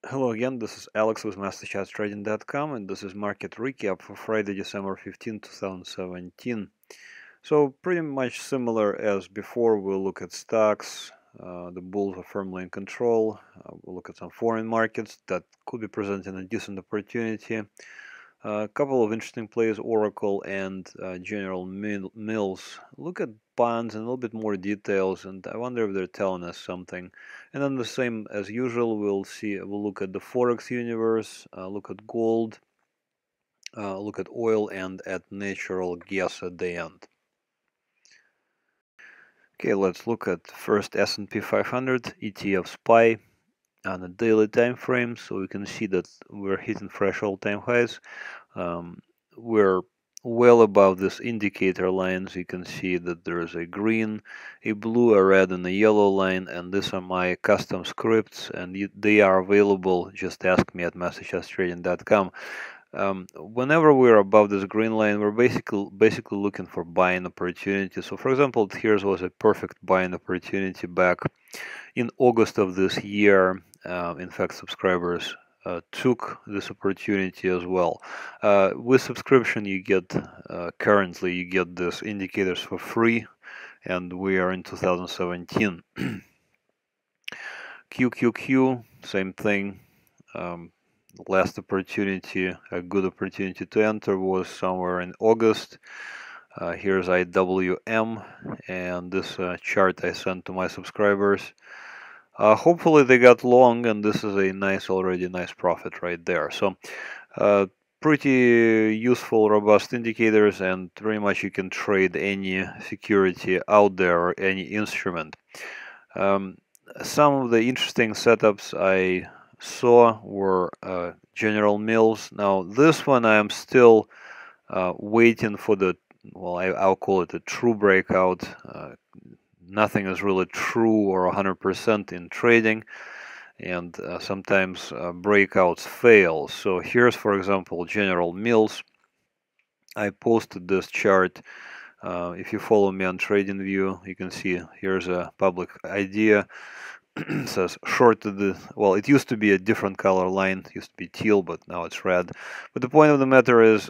Hello again, this is Alex with MasterChartsTrading.com, and this is market recap for Friday, December 15, 2017. So pretty much similar as before, we'll look at stocks. The bulls are firmly in control. We'll look at some foreign markets that could be presenting a decent opportunity. A couple of interesting plays, Oracle and General Mills. Look at bonds in a little bit more details, and I wonder if they're telling us something. And then the same as usual, we'll look at the Forex universe, look at gold, look at oil, and at natural gas at the end. Okay, let's look at first S&P 500 ETF SPY on a daily time frame, so we can see that we're hitting fresh all-time highs. We're well above this indicator lines. You can see that there is a green, a blue, a red, and a yellow line, and these are my custom scripts, and they are available. Just ask me at MasterChartsTrading.com. Whenever we're above this green line, we're basically looking for buying opportunity. So, for example, here's was a perfect buying opportunity back in August of this year. In fact, subscribers took this opportunity as well. With subscription, you get currently you get these indicators for free, and we are in 2017. QQQ, same thing. Last opportunity, a good opportunity to enter was somewhere in August. Here's IWM, and this chart I sent to my subscribers. Hopefully they got long, and this is a already nice profit right there. So pretty useful, robust indicators, and pretty much you can trade any security out there or any instrument. Some of the interesting setups I saw were General Mills. Now this one I am still waiting for the, well, I'll call it a true breakout. Nothing is really true or 100% in trading, and sometimes breakouts fail. So here's, for example, General Mills. I posted this chart. If you follow me on TradingView, you can see here's a public idea. It says shorted the, well, it used to be a different color line. It used to be teal, but now it's red. But the point of the matter is,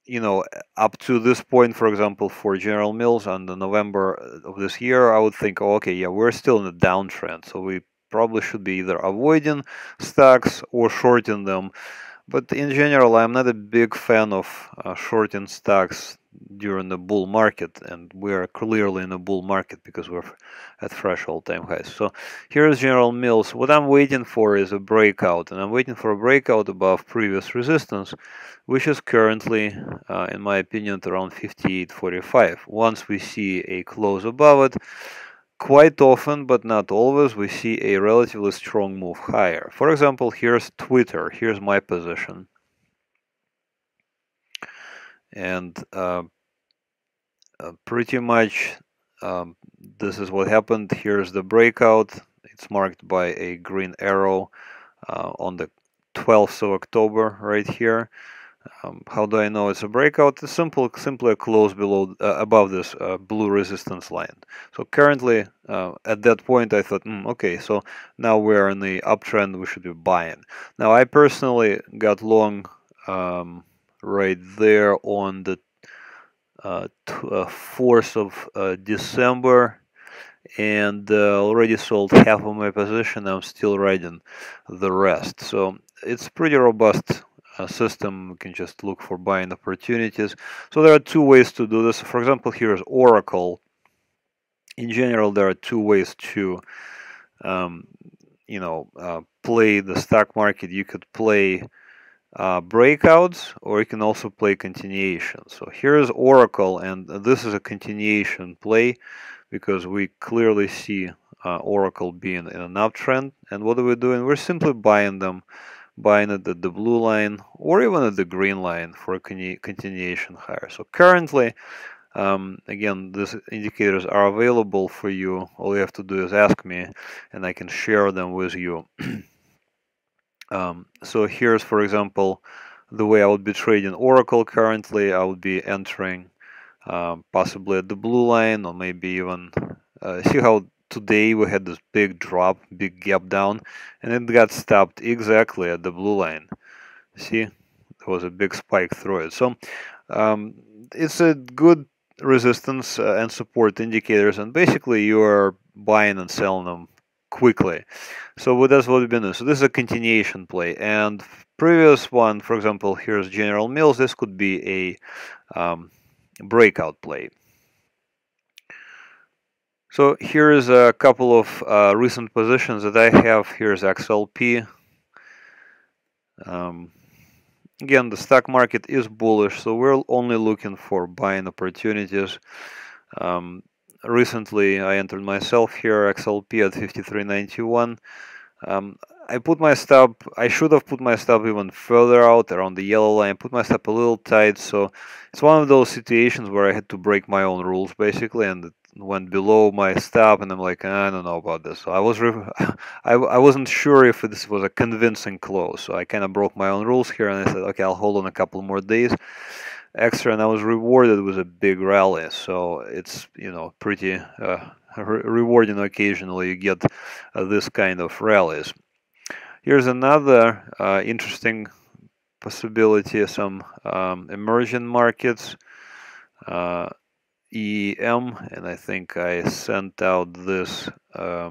you know, up to this point, for example, for General Mills on the November of this year, I would think, oh, okay, yeah, we're still in a downtrend, so we probably should be either avoiding stocks or shorting them. But in general, I'm not a big fan of shorting stocks during the bull market, and we are clearly in a bull market because we're at fresh all-time highs. So here's General Mills. What I'm waiting for is a breakout, and I'm waiting for a breakout above previous resistance, which is currently, in my opinion, at around 58.45. Once we see a close above it, quite often, but not always, we see a relatively strong move higher. For example, here's Twitter. Here's my position. And pretty much this is what happened. Here's the breakout. It's marked by a green arrow on the 12th of October right here. How do I know it's a breakout? It's simply a close below, above this blue resistance line. So currently, at that point, I thought, okay, so now we're in the uptrend, we should be buying. Now, I personally got long right there on the 4th of December, and already sold half of my position. I'm still riding the rest. So it's pretty robust system. We can just look for buying opportunities. So there are two ways to do this. For example, here's Oracle. In general, there are two ways to play the stock market. You could play breakouts, or you can also play continuation. So here's Oracle, and this is a continuation play because we clearly see Oracle being in an uptrend. And what are we doing? We're simply buying them, buying it at the blue line or even at the green line for a continuation higher. So currently, again, these indicators are available for you. All you have to do is ask me, and I can share them with you. So here's, for example, the way I would be trading Oracle currently. I would be entering possibly at the blue line, or maybe even see how today we had this big drop, big gap down, and it got stopped exactly at the blue line. See, there was a big spike through it. So um, it's a good resistance and support indicators, and basically you are buying and selling them quickly. So that's what we've been doing. So this is a continuation play, and previous one, for example, here's General Mills. This could be a breakout play. So here is a couple of recent positions that I have. Here's XLP. Again, the stock market is bullish, so we're only looking for buying opportunities. Recently, I entered myself here, XLP at 53.91. I put my stop, I should have put my stop even further out around the yellow line, put my stop a little tight, so it's one of those situations where I had to break my own rules basically, and it went below my stop, and I'm like, I don't know about this. So I wasn't sure if this was a convincing close, so I kind of broke my own rules here, and I said, okay, I'll hold on a couple more days extra, and I was rewarded with a big rally, so it's, you know, pretty rewarding. Occasionally you get this kind of rallies. Here's another interesting possibility, some emerging markets, EM, and I think I sent out this, I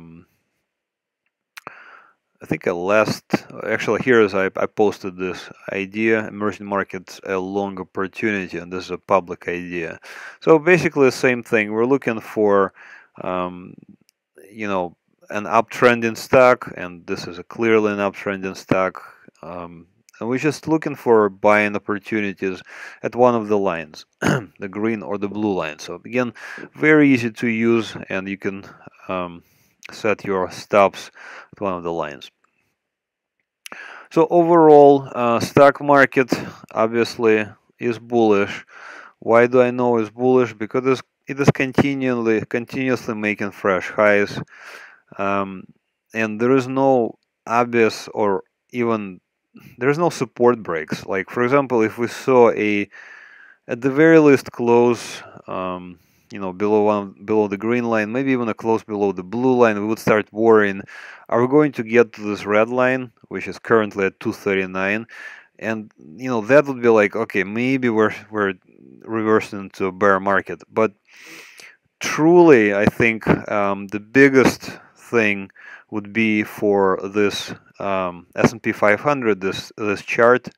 think actually here is I posted this idea, emerging markets, a long opportunity, and this is a public idea. So basically the same thing, we're looking for, you know, an uptrending stock, and this is clearly an uptrending stock, and we're just looking for buying opportunities at one of the lines, the green or the blue line. So again, very easy to use, and you can set your stops at one of the lines. So overall, stock market obviously is bullish. Why do I know it's bullish? Because it is continuously making fresh highs. And there is no obvious, or even there is no support breaks. Like for example, if we saw at the very least close, you know, below the green line, maybe even a close below the blue line, we would start worrying, are we going to get to this red line, which is currently at 239? And you know, that would be like, okay, maybe we're reversing into a bear market. But truly, I think the biggest thing would be for this S&P 500, this chart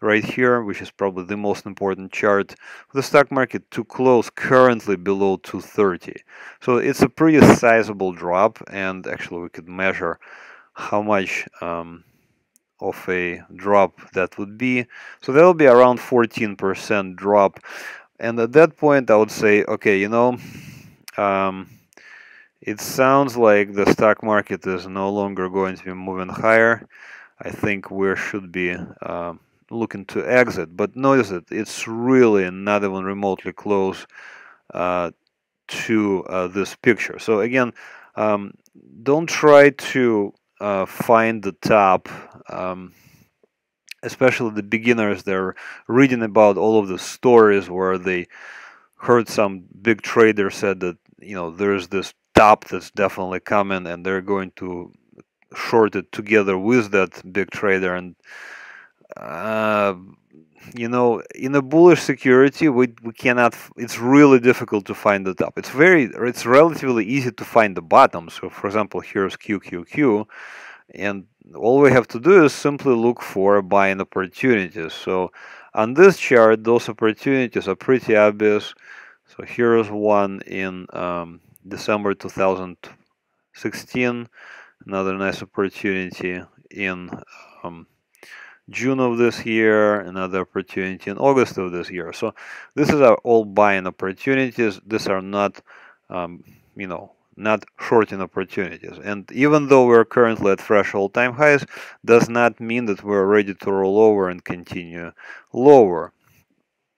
right here, which is probably the most important chart, for the stock market to close currently below 230. So it's a pretty sizable drop, and actually we could measure how much of a drop that would be. So that will be around 14% drop, and at that point I would say, okay, you know, it sounds like the stock market is no longer going to be moving higher. I think we should be looking to exit. But notice that it's really not even remotely close to this picture. So again, don't try to find the top. Especially the beginners, they're reading about all of the stories where they heard some big trader said that, you know, there's this top that's definitely coming, and they're going to short it together with that big trader. And you know, in a bullish security, we cannot. It's really difficult to find the top. It's relatively easy to find the bottom. So, for example, here's QQQ, and all we have to do is simply look for buying opportunities. So, on this chart, those opportunities are pretty obvious. So here's one in December 2016, another nice opportunity in June of this year, another opportunity in August of this year. So this is all buying opportunities. These are not, you know, not shorting opportunities. And even though we're currently at fresh all-time highs, does not mean that we're ready to roll over and continue lower.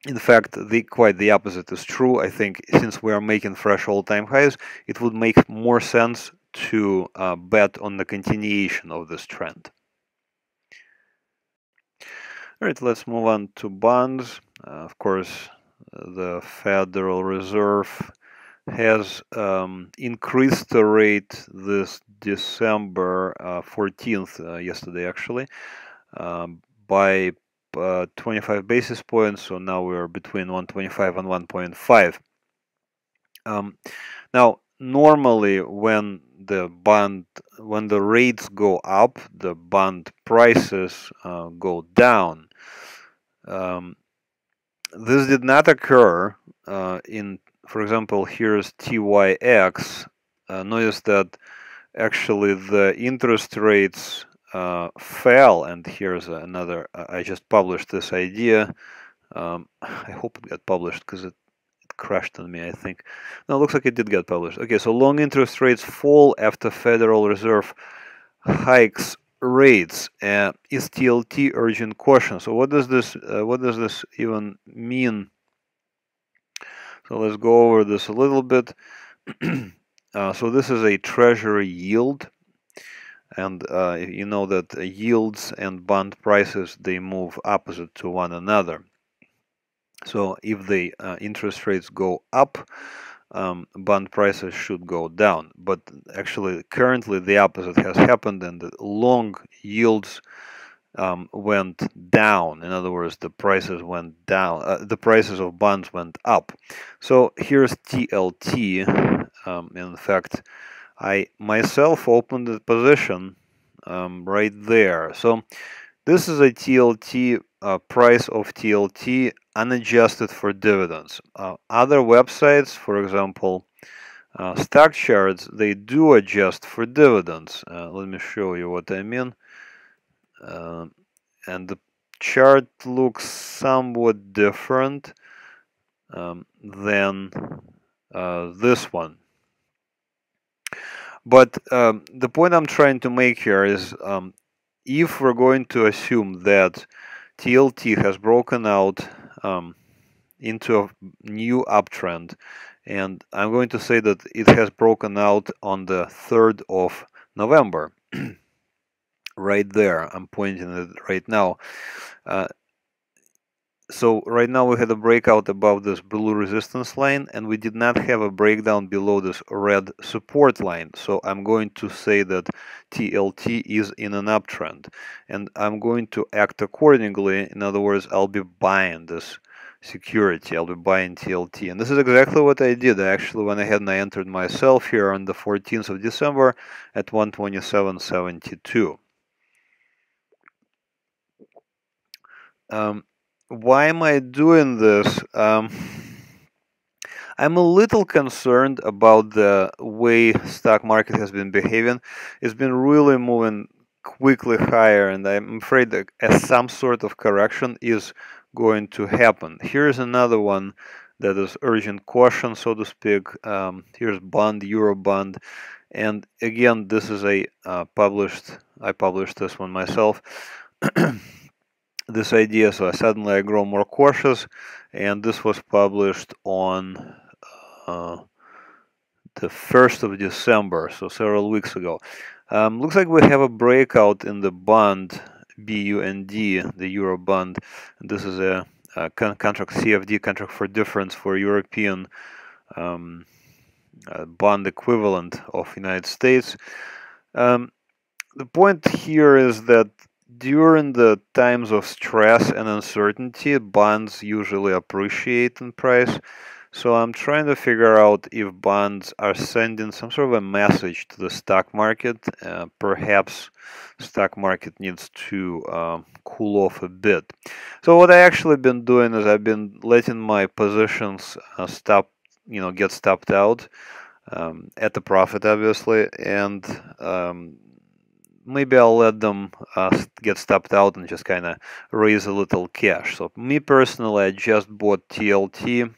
In fact, quite the opposite is true. I think since we are making fresh all-time highs, it would make more sense to bet on the continuation of this trend. All right, let's move on to bonds. Of course, the Federal Reserve has increased the rate this December 14th, yesterday actually, by 25 basis points. So now we're between 125 and 1.5. Now, normally when the rates go up, the bond prices go down. This did not occur for example, here's TYX. Notice that actually the interest rates fell, and here's another. I just published this idea. I hope it got published because it crashed on me, I think. No, it looks like it did get published. Okay, so long interest rates fall after Federal Reserve hikes rates. Is TLT urgent caution? So what does this even mean? So let's go over this a little bit. So this is a treasury yield, and you know that yields and bond prices, they move opposite to one another. So if the interest rates go up, bond prices should go down. But actually, currently the opposite has happened, and the long yields went down. In other words, the prices went down. The prices of bonds went up. So here's TLT. In fact, I myself opened the position right there. So this is a TLT, price of TLT unadjusted for dividends. Other websites, for example, stock charts, they do adjust for dividends. Let me show you what I mean. And the chart looks somewhat different than this one. But the point I'm trying to make here is, if we're going to assume that TLT has broken out into a new uptrend, and I'm going to say that it has broken out on the 3rd of November. Right there, I'm pointing it right now. So right now we had a breakout above this blue resistance line, and we did not have a breakdown below this red support line. So I'm going to say that TLT is in an uptrend, and I'm going to act accordingly. In other words, I'll be buying this security. I'll be buying TLT, and this is exactly what I did. I actually went ahead and I entered myself here on the 14th of December at 127.72. Why am I doing this? I'm a little concerned about the way stock market has been behaving. It's been really moving quickly higher, and I'm afraid that some sort of correction is going to happen. Here's another one that is urgent caution, so to speak. Here's bond, euro bond, and again, this is a I published this one myself. This idea, so suddenly I grow more cautious, and this was published on the 1st of December, so several weeks ago. Looks like we have a breakout in the bond BUND, the euro bond. This is a contract, CFD, contract for difference, for European bond equivalent of United States. The point here is that during the times of stress and uncertainty, bonds usually appreciate in price. So I'm trying to figure out if bonds are sending some sort of a message to the stock market. Perhaps stock market needs to cool off a bit. So what I actually been doing is I've been letting my positions get stopped out at the profit, obviously, and maybe I'll let them get stopped out and just kind of raise a little cash. So me personally, I just bought TLT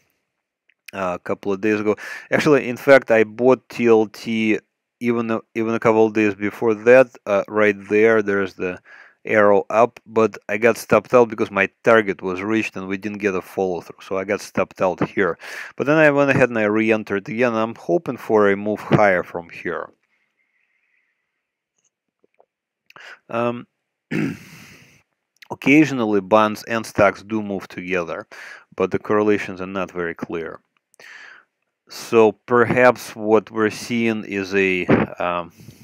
a couple of days ago. Actually, in fact, I bought TLT even a couple of days before that. Right there's the arrow up, but I got stopped out because my target was reached and we didn't get a follow through. So I got stopped out here. But then I went ahead and I re-entered again. I'm hoping for a move higher from here. Occasionally, bonds and stocks do move together, but the correlations are not very clear. So perhaps what we're seeing is a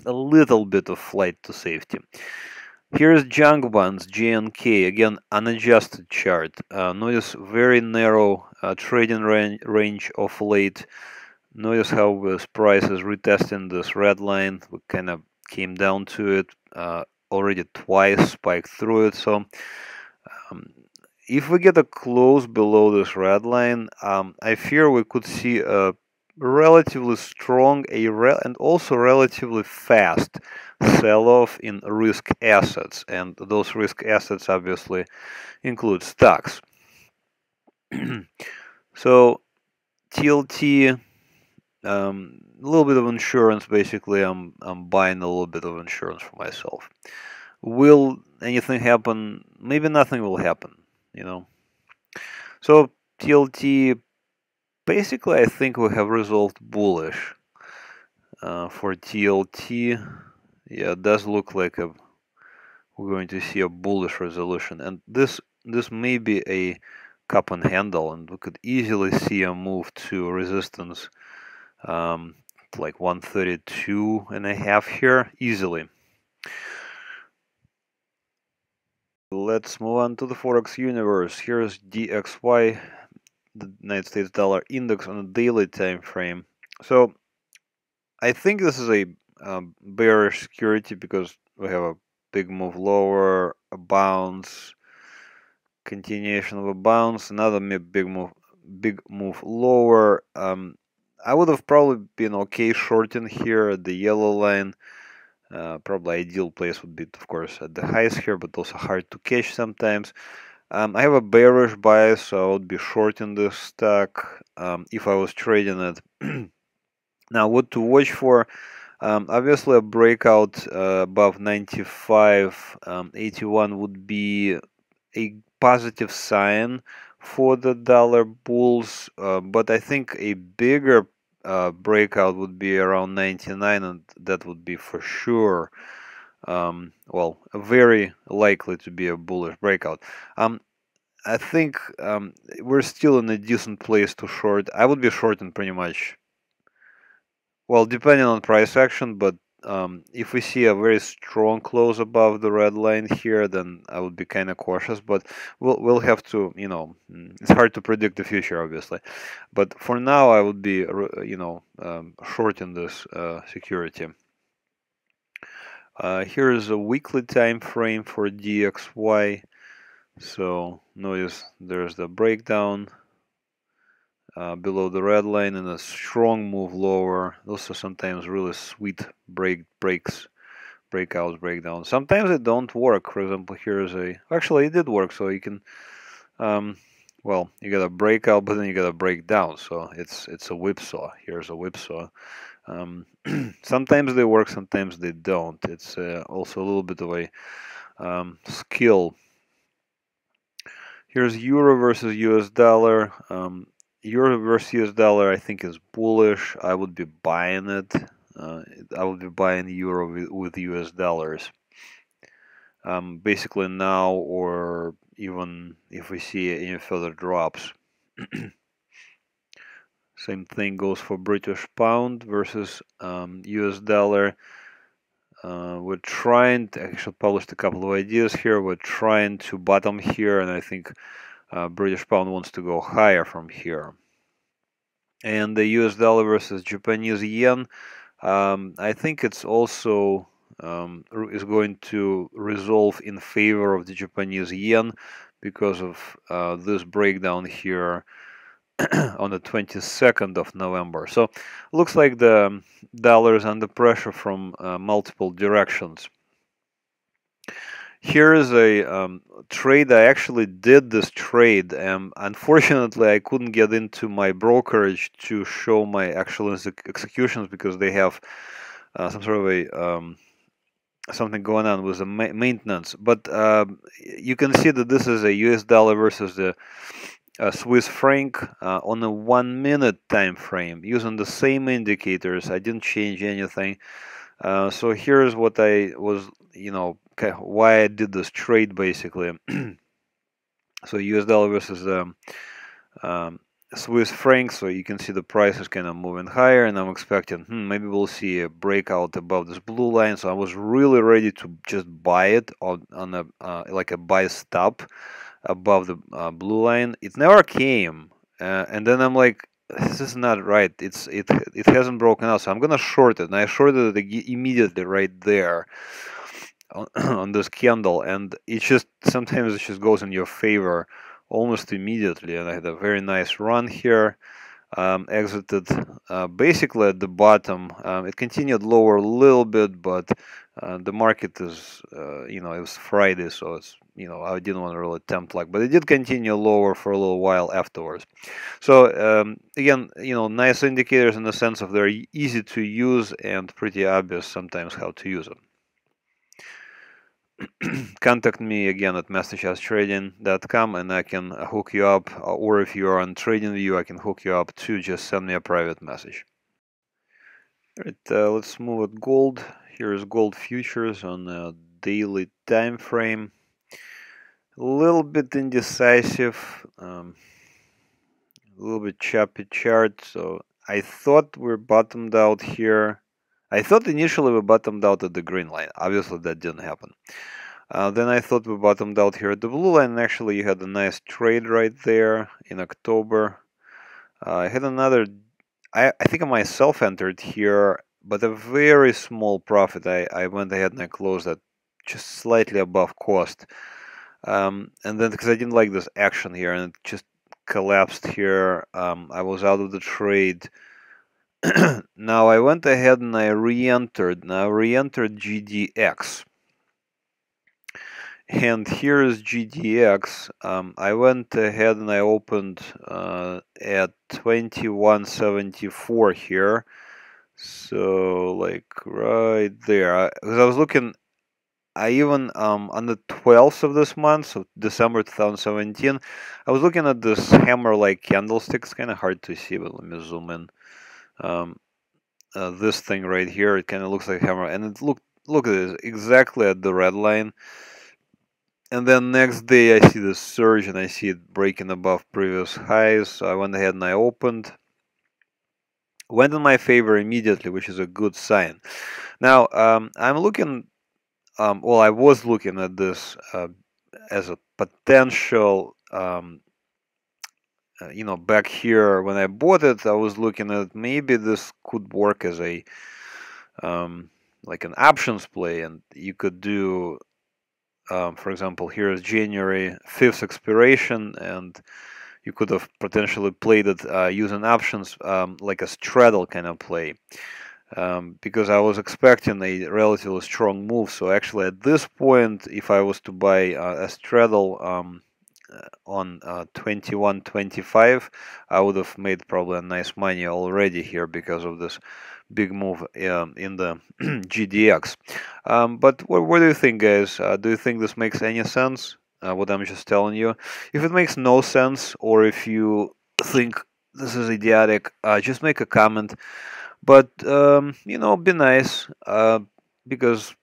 little bit of flight to safety. Here's junk bonds, JNK, again unadjusted chart. Notice very narrow trading range of late. Notice how this price is retesting this red line. We kind of came down to it already twice, spiked through it. So um, if we get a close below this red line, I fear we could see a relatively strong and also relatively fast sell-off in risk assets, and those risk assets obviously include stocks. So TLT, a little bit of insurance. Basically, I'm buying a little bit of insurance for myself. Will anything happen? Maybe nothing will happen. You know. So TLT, basically, I think we have resolved bullish for TLT. Yeah, it does look like we're going to see a bullish resolution, and this may be a cup and handle, and we could easily see a move to resistance, like 132.5 here, easily. Let's move on to the Forex universe. Here's DXY, the United States dollar index on a daily time frame. So I think this is a bearish security because we have a big move lower, a bounce, continuation of a bounce, another big move lower. I would have probably been okay shorting here at the yellow line. Probably ideal place would be, of course, at the highs here, but also hard to catch sometimes. I have a bearish bias, so I would be shorting this stock if I was trading it. Now, what to watch for? Obviously, a breakout above 95.81 would be a positive sign for the dollar bulls, but I think a bigger breakout would be around 99, and that would be for sure, well, very likely to be a bullish breakout. I think we're still in a decent place to short. I would be shorting pretty much, well, depending on price action, but if we see a very strong close above the red line here, then I would be kind of cautious. But we'll have to, it's hard to predict the future, obviously. But for now, I would be, shorting this security. Here is a weekly time frame for DXY. So notice there's the breakdown below the red line and a strong move lower. Those are sometimes really sweet breakouts, breakdowns. Sometimes they don't work. For example, here's actually it did work. So you can, well, you got a breakout, but then you got a breakdown. So it's a whipsaw. Here's a whipsaw. Sometimes they work, sometimes they don't. It's also a little bit of a skill. Here's Euro versus US dollar. Euro versus US dollar, I think, is bullish. I would be buying it. I would be buying Euro with US dollars. Basically now, or even if we see any further drops. Same thing goes for British pound versus US dollar. We're trying to actually published a couple of ideas here. We're trying to bottom here, and I think British pound wants to go higher from here. And the US dollar versus Japanese yen, I think it's also is going to resolve in favor of the Japanese yen because of this breakdown here on the 22nd of November. So looks like the dollar is under pressure from multiple directions. Here is a trade. I actually did this trade, and unfortunately I couldn't get into my brokerage to show my actual executions because they have some sort of a something going on with the maintenance. But you can see that this is a US dollar versus the Swiss franc on a 1 minute time frame using the same indicators. I didn't change anything. So here's what I was, why I did this trade basically. So US dollar versus Swiss franc, so you can see the price is kind of moving higher, and I'm expecting maybe we'll see a breakout above this blue line. So I was really ready to just buy it on a like a buy stop above the blue line. It never came, and then I'm like, this is not right. It hasn't broken out, so I'm gonna short it, and I shorted it immediately right there on this candle, and it just sometimes it just goes in your favor almost immediately. And I had a very nice run here. Exited basically at the bottom. It continued lower a little bit, but the market is, it was Friday, so it's, I didn't want to really tempt luck, but it did continue lower for a little while afterwards. So again, nice indicators in the sense of they're easy to use and pretty obvious sometimes how to use them. Contact me again at MasterChartsTrading.com and I can hook you up, or if you are on TradingView, I can hook you up too. Just send me a private message. All right, let's move at gold. Here is gold futures on a daily time frame. A little bit indecisive, a little bit choppy chart. So I thought we're bottomed out here. I thought initially we bottomed out at the green line. Obviously, that didn't happen. Then I thought we bottomed out here at the blue line. And actually, you had a nice trade right there in October. I had another. I think I myself entered here, but a very small profit. I went ahead and I closed at just slightly above cost. And then because I didn't like this action here, and it just collapsed here. I was out of the trade. Now I went ahead and I re-entered. Now re-entered GDX. And here is GDX. I went ahead and I opened at 2174 here. So like right there. Because I was looking, I even on the 12th of this month, so December 2017, I was looking at this hammer-like candlestick. It's kind of hard to see, but let me zoom in. This thing right here, it kind of looks like a hammer, and it look at this exactly at the red line. And then next day I see this surge and I see it breaking above previous highs. So I went ahead and I opened. Went in my favor immediately, which is a good sign. Now I'm looking. Well, I was looking at this as a potential. Back here when I bought it, I was looking at maybe this could work as a like an options play, and you could do. For example, here is January 5th expiration, and you could have potentially played it using options like a straddle kind of play. Because I was expecting a relatively strong move. So actually at this point, if I was to buy a straddle on 21.25, I would have made probably a nice money already here because of this big move in the GDX. But what do you think, guys? Do you think this makes any sense? What I'm just telling you. If it makes no sense, or if you think this is idiotic, just make a comment. But be nice, because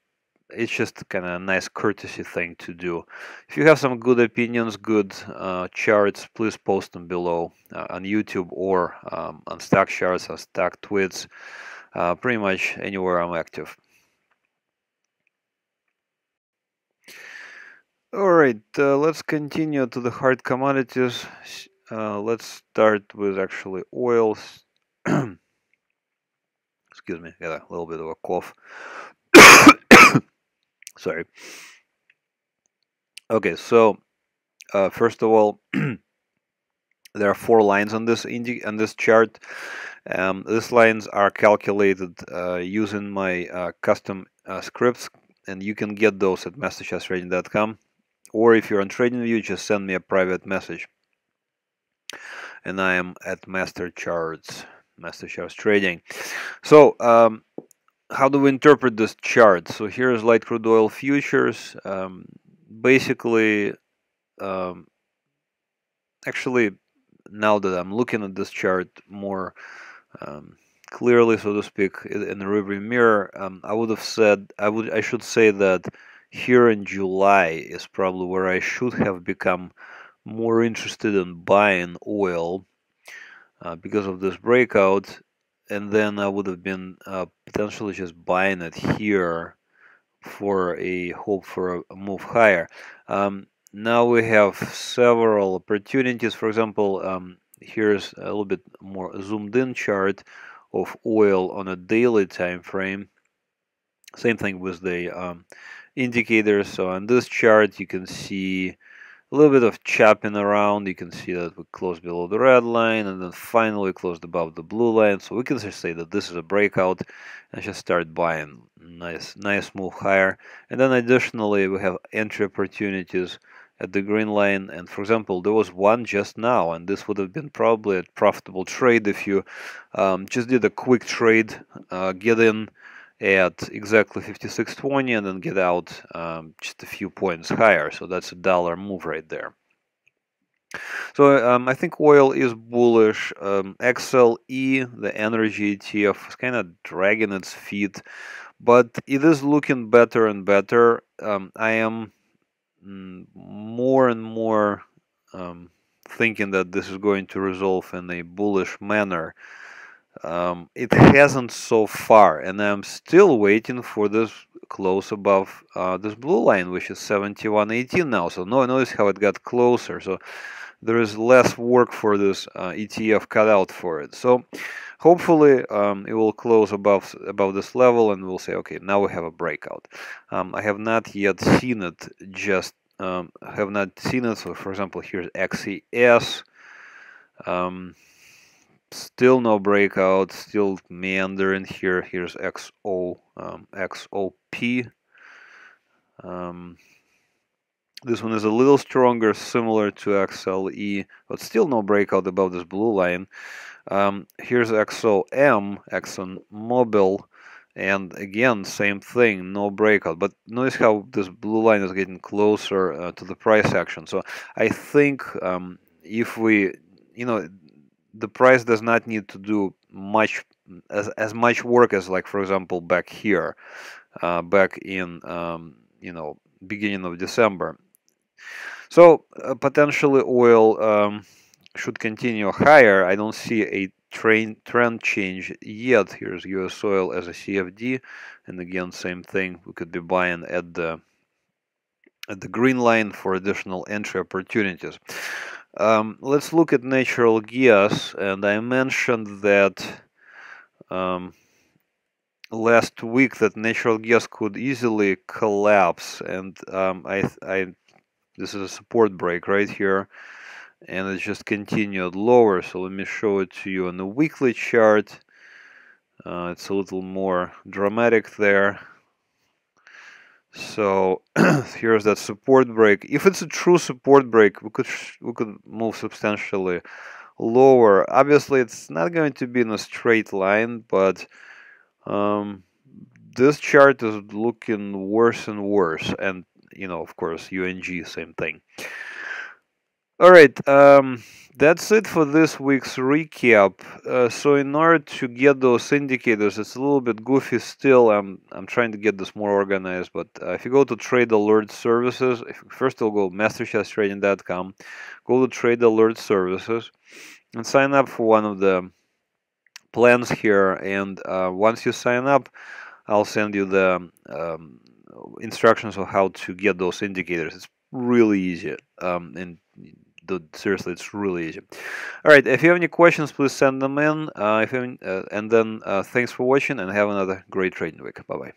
it's just kind of a nice courtesy thing to do. If you have some good opinions, good charts, please post them below on YouTube or on stock charts or stock tweets. Pretty much anywhere I'm active. All right, let's continue to the hard commodities. Let's start with actually oils. Excuse me, got a little bit of a cough. Sorry. Okay, so first of all, there are 4 lines on this chart. These lines are calculated using my custom scripts, and you can get those at MasterChartsTrading.com. Or if you're on TradingView, just send me a private message. And I am at MasterCharts Trading. So how do we interpret this chart? So here is light crude oil futures. Basically, actually, now that I'm looking at this chart more clearly, so to speak, in the rearview mirror, I would have said I should say that here in July is probably where I should have become more interested in buying oil. because of this breakout, and then I would have been potentially just buying it here for a hope for a move higher. Now we have several opportunities. For example, here's a little bit more zoomed in chart of oil on a daily time frame. Same thing with the indicators. So on this chart, you can see a little bit of chopping around. You can see that we closed below the red line and then finally closed above the blue line. So we can just say that this is a breakout and just start buying. Nice move higher. And then additionally, we have entry opportunities at the green line. And for example, there was one just now, and this would have been probably a profitable trade if you just did a quick trade, get in at exactly 56.20 and then get out just a few points higher. So that's a dollar move right there. So I think oil is bullish. XLE, the energy ETF, is kind of dragging its feet, but it is looking better and better. I am more and more thinking that this is going to resolve in a bullish manner. It hasn't so far, and I'm still waiting for this close above this blue line, which is 71.18 now. So notice how it got closer. So there is less work for this ETF cut out for it. So hopefully it will close above this level, and we'll say, okay, now we have a breakout. I have not yet seen it. Have not seen it. So for example, here's XES. Still no breakout, still meandering here. Here's XOP. This one is a little stronger, similar to XLE, but still no breakout above this blue line. Here's XOM, ExxonMobil, and again, same thing, no breakout. But notice how this blue line is getting closer to the price action. So I think if we, the price does not need to do much as much work as, like, for example, back here, back in beginning of December. So potentially oil should continue higher. I don't see a trend change yet. Here's US oil as a CFD, and again, same thing. We could be buying at the green line for additional entry opportunities. Let's look at natural gas, and I mentioned that last week that natural gas could easily collapse, and this is a support break right here, and it just continued lower. So let me show it to you on the weekly chart. It's a little more dramatic there. So here's that support break. If it's a true support break, we could move substantially lower. Obviously, it's not going to be in a straight line, but this chart is looking worse and worse. And of course, UNG, same thing. All right, that's it for this week's recap. So in order to get those indicators, it's a little bit goofy still. I'm trying to get this more organized, but if you go to Trade Alert Services, first you'll go MasterChartsTrading.com, go to Trade Alert Services, and sign up for one of the plans here. And once you sign up, I'll send you the instructions on how to get those indicators. It's really easy, and seriously, it's really easy. All right, if you have any questions, please send them in. And then thanks for watching, and have another great trading week. Bye bye.